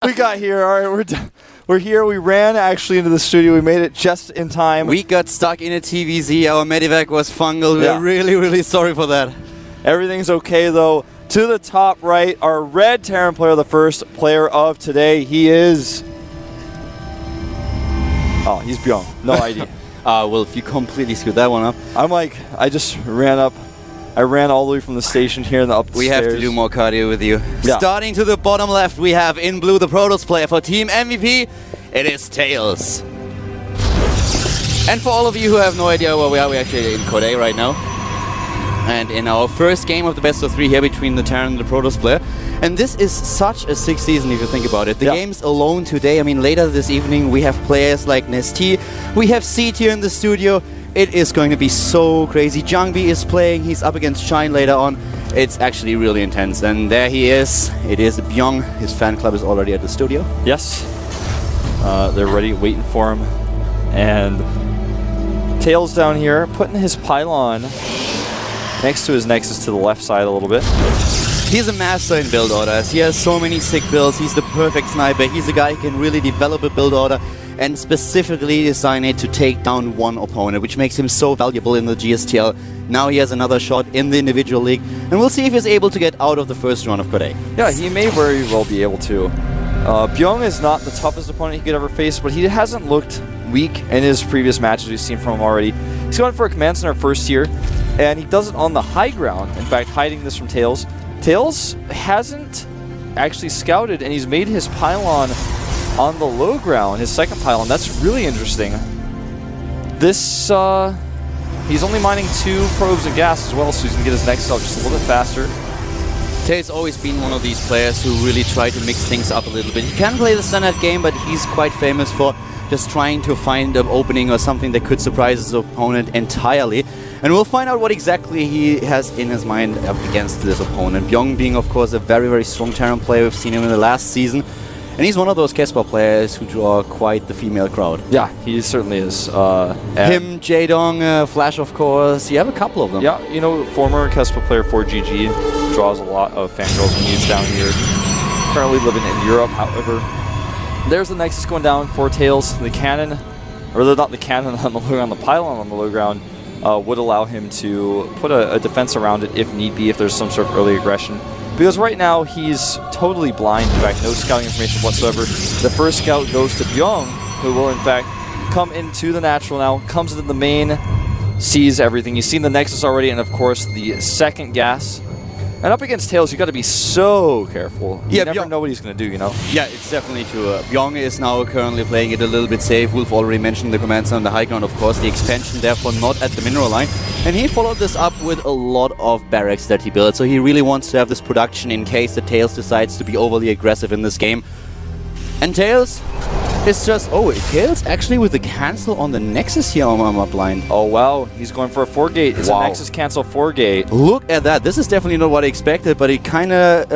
We got here. All right, we're here. We ran actually into the studio. We made it just in time. We got stuck in a TVZ. Our medevac was fungal. We're really, really sorry for that. Everything's okay, though. To the top right, our red Terran player, the first player of today. He is... Oh, he's Bbyong. No ID. Well, if you completely screwed that one up. I'm like, I just ran up. I ran all the way from the station here and up the We stairs. have to do more cardio with you. Yeah. Starting to the bottom left, we have in blue the Protoss player for Team MVP. It is Tails. And for all of you who have no idea where we are, we're actually in Code A right now. And in our first game of the best of 3 here between the Terran and the Protoss player. And this is such a sick season if you think about it. The games alone today, I mean later this evening we have players like Nesty, we have Seed here in the studio. It is going to be so crazy. Jungbi is playing, he's up against Shine later on. It's actually really intense. And there he is. It is Bbyong. His fan club is already at the studio. Yes. They're ready, waiting for him. And Tails down here, putting his pylon next to his Nexus to the left side a little bit. He's a master in build orders. He has so many sick builds. He's the perfect sniper. He's a guy who can really develop a build order and specifically design it to take down one opponent, which makes him so valuable in the GSTL. Now he has another shot in the individual league, and we'll see if he's able to get out of the first round of Code A. Yeah, he may very well be able to. Bbyong is not the toughest opponent he could ever face, but he hasn't looked weak in his previous matches we've seen from him already. He's going for a command center first here, and he does it on the high ground, in fact, hiding this from Tails. Tails hasn't actually scouted, and he's made his pylon on the low ground, his second pylon. That's really interesting. This, he's only mining 2 probes of gas as well, so he's going to get his next up just a little bit faster. Tails always been one of these players who really try to mix things up a little bit. He can play the standard game, but he's quite famous for just trying to find an opening or something that could surprise his opponent entirely. And we'll find out what exactly he has in his mind up against this opponent. Bbyong being, of course, a very, very strong Terran player. We've seen him in the last season. And he's one of those Casper players who draw quite the female crowd. Yeah, he certainly is. Him, Jaedong, Flash, of course. You have a couple of them. Yeah, you know, former Casper player for GG draws a lot of fangirls when he's down here. Currently living in Europe, however. There's the Nexus going down for Tails. The cannon, or not the cannon on the low ground, the pylon on the low ground would allow him to put a defense around it if need be, if there's some sort of early aggression. Because right now, he's totally blind. In fact, no scouting information whatsoever. The first scout goes to Bbyong, who will, in fact, come into the natural now, comes into the main, sees everything. You've seen the Nexus already, and of course, the second gas. And up against Tails, you got to be so careful. You never know what he's going to do, you know? Yeah, it's definitely true. Bbyong is now currently playing it a little bit safe. Wolf already mentioned the commands on the high ground, of course. The expansion, therefore, not at the mineral line. And he followed this up with a lot of barracks that he built. So he really wants to have this production in case the Tails decides to be overly aggressive in this game. And Tails is just... Oh, Tails actually with the cancel on the Nexus here on my blind. Oh, wow. He's going for a 4-gate. It's a Nexus cancel 4-gate. Look at that. This is definitely not what I expected, but it kind of...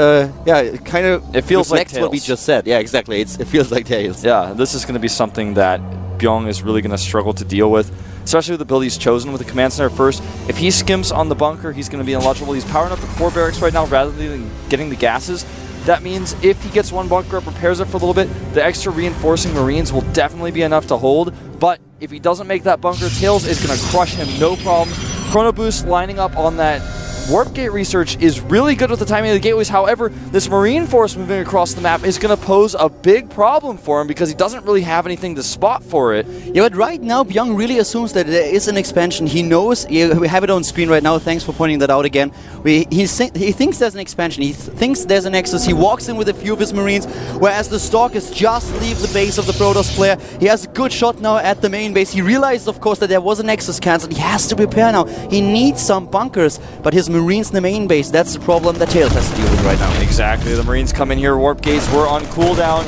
It feels like Tails. What we just said. Yeah, exactly. It feels like Tails. Yeah, this is going to be something that Bbyong is really going to struggle to deal with, especially with the build he's chosen with the command center first. If he skimps on the bunker, he's going to be untouchable. He's powering up the 4 barracks right now rather than getting the gases. That means if he gets one bunker up, repairs it for a little bit, the extra reinforcing Marines will definitely be enough to hold. But if he doesn't make that bunker, Tails is going to crush him, no problem. Chrono Boost lining up on that Warp Gate research is really good with the timing of the gateways. However, this Marine force moving across the map is going to pose a big problem for him because he doesn't really have anything to spot for it. Yeah, but right now, Bbyong really assumes that there is an expansion. He knows, we have it on screen right now, thanks for pointing that out again. He thinks there's an expansion, he thinks there's a Nexus, he walks in with a few of his Marines, whereas the Stalkers just leave the base of the Protoss player. He has a good shot now at the main base. He realized, of course, that there was a Nexus cancelled. He has to prepare now. He needs some bunkers, but his Marines in the main base, that's the problem that Tails has to deal with right now. Exactly. The Marines come in here. Warp gates were on cooldown.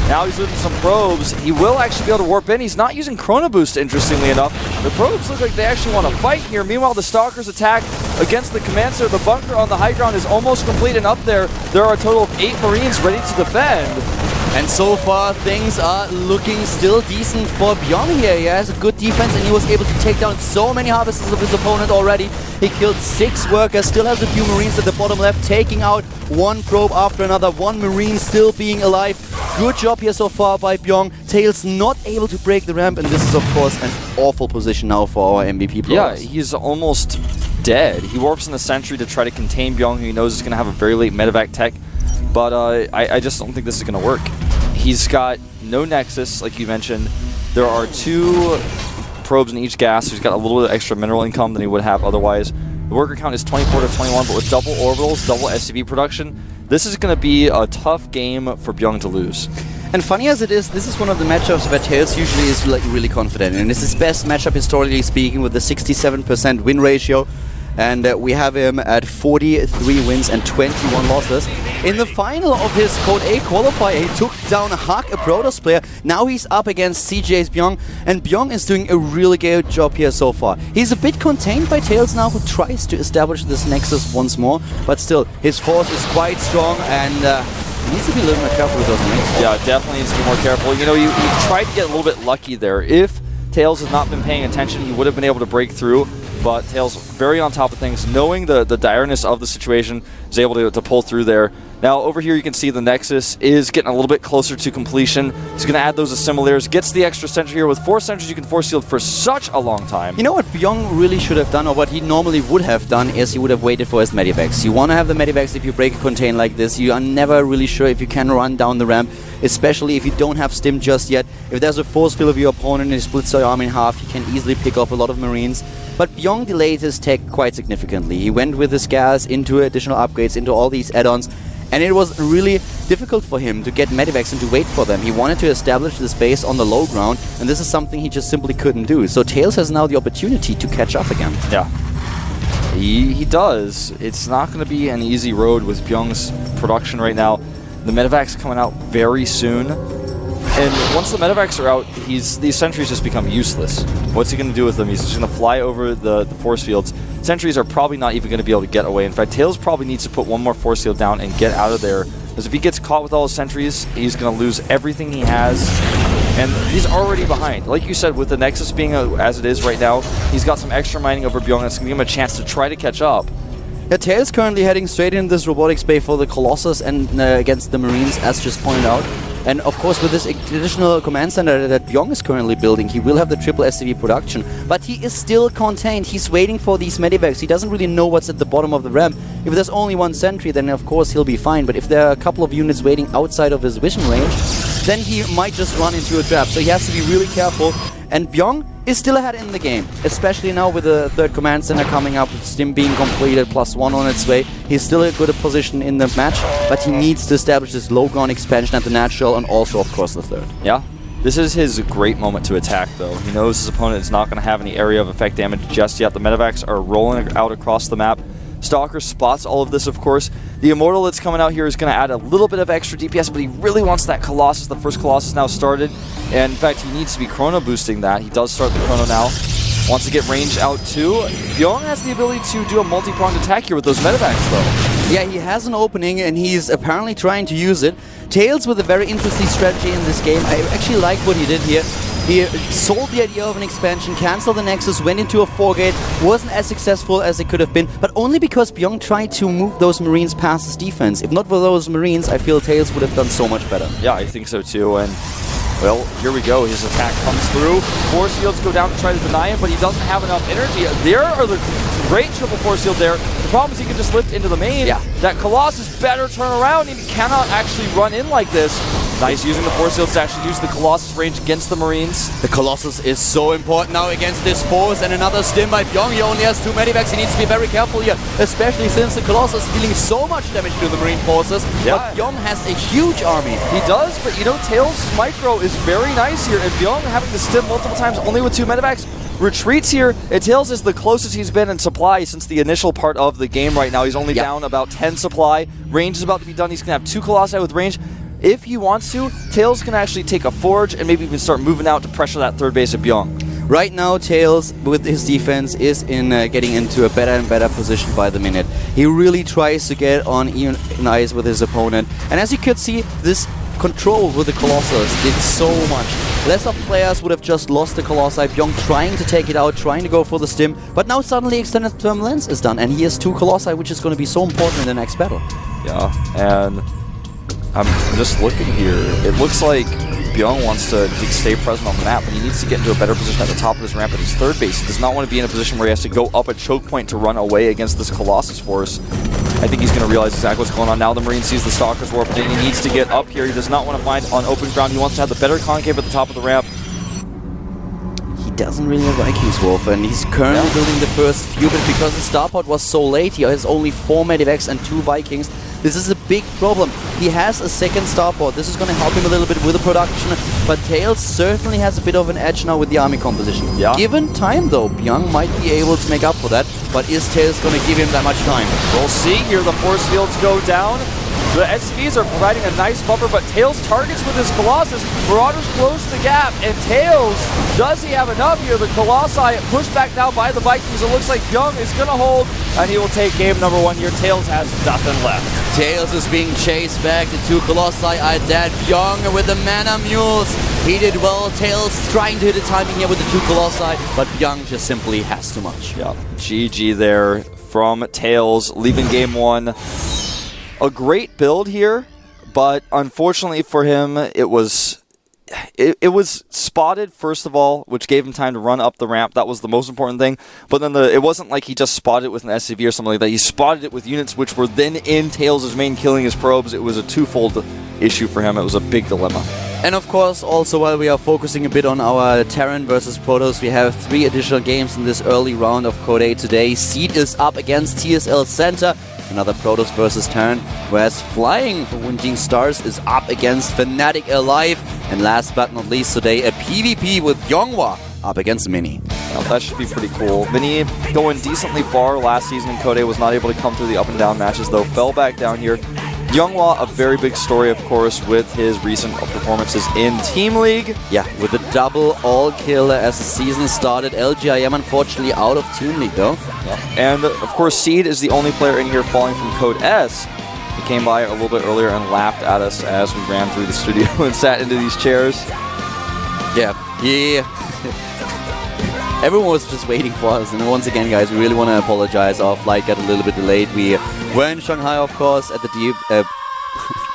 Now he's losing some probes. He will actually be able to warp in. He's not using Chrono Boost, interestingly enough. The probes look like they actually want to fight here. Meanwhile, the Stalkers attack against the command center. The bunker on the high ground is almost complete, and up there are a total of 8 Marines ready to defend. And so far, things are looking still decent for Bbyong here. He has a good defense and he was able to take down so many harvesters of his opponent already. He killed 6 workers, still has a few marines at the bottom left, taking out one probe after another, one marine still being alive. Good job here so far by Bbyong. Tails not able to break the ramp, and this is of course an awful position now for our MVP players. Yeah, he's almost dead. He warps in the sentry to try to contain Bbyong, who he knows is going to have a very late medevac tech, but I just don't think this is going to work. He's got no nexus, like you mentioned. There are 2 probes in each gas, so he's got a little bit of extra mineral income than he would have otherwise. The worker count is 24 to 21, but with double orbitals, double SCV production, this is going to be a tough game for Bbyong to lose. And funny as it is, this is one of the matchups where Tails usually is really confident, and it's his best matchup historically speaking, with a 67% win ratio. And we have him at 43 wins and 21 losses. In the final of his Code A qualifier, he took down Huck, a Protoss player. Now he's up against CJ's Bbyong, and Bbyong is doing a really good job here so far. He's a bit contained by Tails now, who tries to establish this nexus once more, but still, his force is quite strong, and he needs to be a little more careful with those marines. Yeah, definitely needs to be more careful. You know, you tried to get a little bit lucky there. If Tails has not been paying attention, he would have been able to break through. But Tails very on top of things, knowing the direness of the situation, is able to pull through there. Now over here you can see the Nexus is getting a little bit closer to completion. He's going to add those assimilators, gets the extra sentry here. With 4 sentries you can force shield for such a long time. You know what Bbyong really should have done, or what he normally would have done, is he would have waited for his medivacs. You want to have the medivacs if you break a contain like this. You are never really sure if you can run down the ramp, especially if you don't have stim just yet. If there's a force field of your opponent and he splits your army in half, you can easily pick off a lot of marines. But Bbyong delayed his tech quite significantly. He went with his gas into additional upgrades, into all these add-ons, and it was really difficult for him to get medivacs and to wait for them. He wanted to establish this base on the low ground, and this is something he just simply couldn't do. So Tails has now the opportunity to catch up again. Yeah, he does. It's not going to be an easy road with Bbyong's production right now. The medevac's coming out very soon. And once the medevacs are out, these sentries just become useless. What's he going to do with them? He's just going to fly over the force fields. Sentries are probably not even going to be able to get away. In fact, Tails probably needs to put one more force field down and get out of there. Because if he gets caught with all his sentries, he's going to lose everything he has. And he's already behind. Like you said, with the Nexus being as it is right now, he's got some extra mining over Bbyong that's going to give him a chance to try to catch up. Yeah, Tails currently heading straight into this robotics bay for the Colossus and against the Marines, as just pointed out. And of course, with this additional command center that Bbyong is currently building, he will have the triple SCV production. But he is still contained. He's waiting for these medivacs. He doesn't really know what's at the bottom of the ramp. If there's only one sentry, then of course he'll be fine. But if there are a couple of units waiting outside of his vision range, then he might just run into a trap. So he has to be really careful. And Bbyong is still ahead in the game, especially now with the third command center coming up, with Stim being completed, +1 on its way. He's still in a good position in the match, but he needs to establish this low-ground expansion at the natural and also, of course, the third. Yeah, this is his great moment to attack, though. He knows his opponent is not going to have any area of effect damage just yet. The medevacs are rolling out across the map. Stalker spots all of this, of course. The Immortal that's coming out here is going to add a little bit of extra DPS, but he really wants that Colossus. The first Colossus now started, and in fact, he needs to be Chrono boosting that. He does start the Chrono now. Wants to get range out too. Bbyong has the ability to do a multi-pronged attack here with those medevacs, though. Yeah, he has an opening, and he's apparently trying to use it. Tails with a very interesting strategy in this game. I actually like what he did here. He sold the idea of an expansion, cancelled the Nexus, went into a 4-gate, wasn't as successful as it could have been, but only because Bbyong tried to move those Marines past his defense. If not for those Marines, I feel Tails would have done so much better. Yeah, I think so too, and well, here we go. His attack comes through. Force fields go down to try to deny him, but he doesn't have enough energy. There are the great triple force field there. The problem is he can just lift into the main. Yeah. That Colossus better turn around, and he cannot actually run in like this. Nice using the force fields to actually use the Colossus range against the Marines. The Colossus is so important now against this force, and another stim by Bbyong. He only has 2 medivacs. He needs to be very careful here, especially since the Colossus is dealing so much damage to the Marine forces. Yeah. But Bbyong has a huge army. He does, but you know, Tails' micro is very nice here, and Bbyong having to stim multiple times only with 2 medevacs retreats here, and Tails is the closest he's been in supply since the initial part of the game right now. He's only down about 10 supply. Range is about to be done. He's going to have 2 Colossi with range. If he wants to, Tails can actually take a Forge and maybe even start moving out to pressure that third base of Bbyong. Right now, Tails, with his defense, is in getting into a better and better position by the minute. He really tries to get on even eyes with his opponent. And as you could see, this control with the Colossus did so much. Lesser players would have just lost the Colossi. Bbyong trying to take it out, trying to go for the stim, but now suddenly Extended Thermal Lens is done, and he has 2 Colossi, which is going to be so important in the next battle. Yeah, and I'm just looking here. It looks like Bbyong wants to stay present on the map, and he needs to get into a better position at the top of his ramp at his third base. He does not want to be in a position where he has to go up a choke point to run away against this Colossus force. I think he's going to realize exactly what's going on now. The Marine sees the Stalkers warping. He needs to get up here. He does not want to find on open ground. He wants to have the better concave at the top of the ramp. He doesn't really have Vikings, Wolf, and he's currently building the first few, but because the starport was so late, he has only 4 Medivacs and 2 Vikings. This is a big problem. He has a second starport. This is going to help him a little bit with the production, but Tails certainly has a bit of an edge now with the army composition. Yeah. Given time, though, Bbyong might be able to make up for that, but is Tails going to give him that much time? We'll see here. The force fields go down. The SCVs are providing a nice buffer, but Tails targets with his Colossus. Marauders close the gap, and Tails, does he have enough here? The Colossi pushed back now by the Vikings. It looks like Bbyong is going to hold, and he will take game number 1 here. Tails has nothing left. Tails is being chased back. The 2 Colossi are dead. Bbyong with the Mana Mules. He did well. Tails trying to hit the timing here with the 2 Colossi, but Bbyong just simply has too much. Yeah, GG there from Tails, leaving game 1. A great build here, but unfortunately for him, it was spotted, first of all, which gave him time to run up the ramp. That was the most important thing. But then it wasn't like he just spotted it with an SCV or something like that. He spotted it with units which were then in Tails' main, killing his probes. It was a twofold issue for him. It was a big dilemma. And of course, also while we are focusing a bit on our Terran versus Protoss, we have 3 additional games in this early round of Code A today. Seed is up against TSL Center. Another Protoss versus Terran, whereas Flying for Winding Stars is up against Fnatic Alive. And last but not least today, a PvP with Yonghwa up against Mini. Well, that should be pretty cool. Mini going decently far last season in Code A, was not able to come through the up and down matches though, fell back down here. Yonghwa, a very big story, of course, with his recent performances in Team League. Yeah, with a double all-kill as the season started. LGIM unfortunately out of Team League though. Yeah. And of course, Seed is the only player in here falling from Code S. He came by a little bit earlier and laughed at us as we ran through the studio and sat into these chairs. Yeah, everyone was just waiting for us, and once again, guys, we really want to apologize. Our flight got a little bit delayed. We were in Shanghai, of course, at the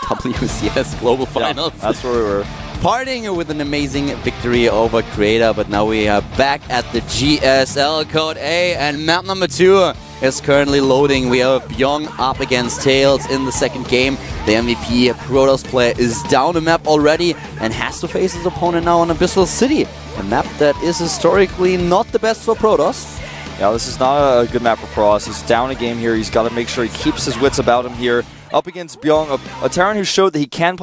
WCS Global Finals. Yeah, that's where we were. Partying with an amazing victory over Creator, but now we are back at the GSL Code A, and map number 2 is currently loading. We have Bbyong up against Tails in the second game. The MVP Protoss player is down the map already and has to face his opponent now on Abyssal City, a map that is historically not the best for Protoss. Yeah, this is not a good map for Protoss. He's down a game here. He's got to make sure he keeps his wits about him here. Up against Bbyong, a Terran who showed that he can play